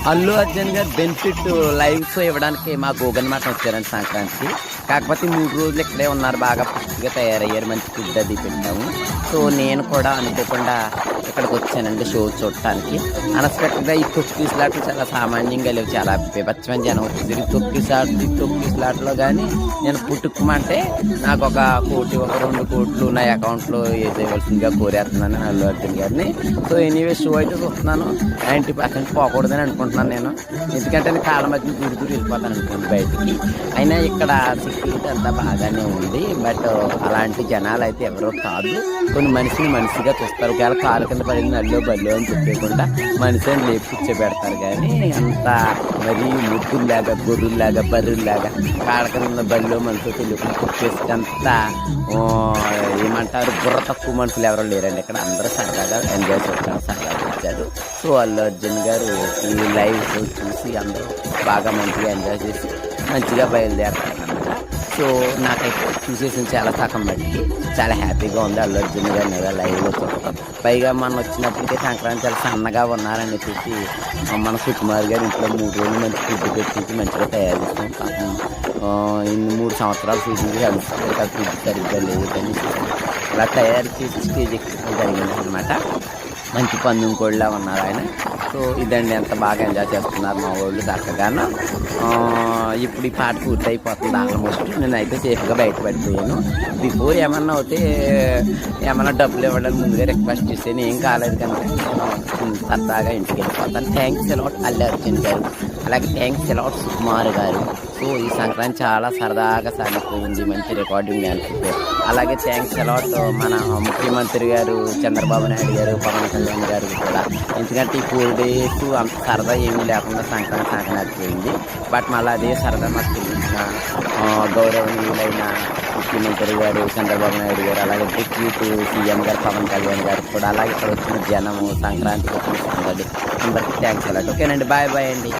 అల్లు అర్జున్ గారు benefit lives ఇవ్వడానికి మా గోగన్ మాట వచ్చారండి సంక్రాంతికి. కాకపోతే 3 రోజులు ఇక్కడే ఉన్నారు, బాగా పుష్టిగా తయారయ్యారు, మంచి ఫుడ్ అది పెట్టాము. సో నేను కూడా అనుకోకుండా ఇక్కడికి వచ్చానండి షో చూడటానికి. అన్ఎక్స్పెక్టెడ్గా ఈ తొక్కిసలాట్లు చాలా సామాన్యంగా లేవు, చాలా బీభత్సమైన జనం వచ్చేసరికి తొక్కిసలాట్లో కానీ నేను పుట్టుకుమంటే నాకు 1 కోటి 2 కోట్లు నా అకౌంట్లో వేసేయవలసిందిగా కోరేస్తున్నాను అల్లు అర్జున్ గారిని. సో ఎనీవే షో అయితే చూస్తున్నాను, 90% పోకూడదని అనుకుంటున్నాను నేను. ఎందుకంటే నేను కాళ్ళ మధ్య దూరి వెళ్ళిపోతాను అనుకోండి బయటికి. అయినా ఇక్కడ సెక్యూరిటీ అంతా బాగానే ఉంది, బట్ అలాంటి జనాలు అయితే ఎవరో కాదు. కొన్ని మనిషిగా చూస్తారు, ఒకవేళ కాలు కింద పడింది అల్లో బల్లో అని చెప్పేయకుండా మనిషిని లేపు కూర్చోబెడతారు. కానీ అంత మరీ ముద్దుల్లాగా గొర్రెల్లాగా బర్రెల్లాగా కాళ్ళ కింద ఉన్న బల్లో మనసు తెలియకుండా కూర్చేసేంత ఏమంటారు బుర్ర తక్కువ మనుషులు ఎవరో లేరండి ఇక్కడ. అందరూ సరదాగా ఎంజాయ్ చేస్తారు, సరదాగా వచ్చారు. సో అల్లు అర్జున్ గారు ఈ లైవ్ షో చూసి అందరూ బాగా మంచిగా ఎంజాయ్ చేసి మంచిగా బయలుదేరుతారు అన్నమాట. సో నాకైతే చూసేసిన చాలా సగం బట్టి చాలా హ్యాపీగా ఉంది అల్లు అర్జున్ గారిని లైవ్లో చూడటం. పైగా మన వచ్చినప్పటికే సంక్రాంతి చాలా సన్నగా ఉన్నారని చెప్పి మన సుకుమార్ గారు ఇంట్లో 3 రోజులు మంచి ఫుడ్ పెట్టించి మంచిగా తయారు చేస్తాం. పాపం ఇన్ని 3 సంవత్సరాలు చూసింది అలసిపోయి ఫుడ్ సరిగ్గా లేదని అలా తయారు చేసి స్టేజ్ ఎక్కడం జరిగింది అనమాట. మంచి పందెం కోళ్ళ ఉన్నారు ఆయన. సో ఇదండి, ఎంత బాగా ఎంజాయ్ చేస్తున్నారు మా వాళ్ళు చక్కగాను. ఇప్పుడు ఈ పాట పూర్తి అయిపోతుంది ఆల్మోస్ట్. నేనైతే సేఫ్గా బయటపడిపోయాను. బిఫోర్ ఏమన్నా అవుతే ఏమన్నా డబ్బులు ఇవ్వడానికి ముందుగా రిక్వెస్ట్ చేసాను, ఏం కాలేదు కనుక సరదాగా ఇంటికి వెళ్ళిపోతాను. థ్యాంక్స్ అలాట్ అల్లు అర్జున్ గారు, అలాగే థ్యాంక్స్ అలాట్ సుకుమార్ గారు. సో ఈ సంక్రాంతి చాలా సరదాగా సాగిపోయింది, మంచి రికార్డింగ్ డ్యాన్స్. అలాగే థ్యాంక్స్ అలాట్ మన ముఖ్యమంత్రి గారు చంద్రబాబు నాయుడు గారు, పవన్ కళ్యాణ్ గారు కూడా. ఎందుకంటే ఈ 4 days అంత సరదా ఏమీ లేకుండా సంక్రాంతి సాగనకపోయింది. బట్ మళ్ళీ అదే సరదా మాకు తెలిసిన గౌరవనీయులైన ముఖ్యమంత్రి గారు చంద్రబాబు నాయుడు గారు, అలాగే డిప్యూటీ సీఎం గారు పవన్ కళ్యాణ్ గారు కూడా, అలాగే ఇక్కడ వచ్చిన జనము సంక్రాంతికి వచ్చిన సందడి అందరికీ థ్యాంక్స్ అలాట్. ఓకేనండి, బాయ్ బాయ్ అండి.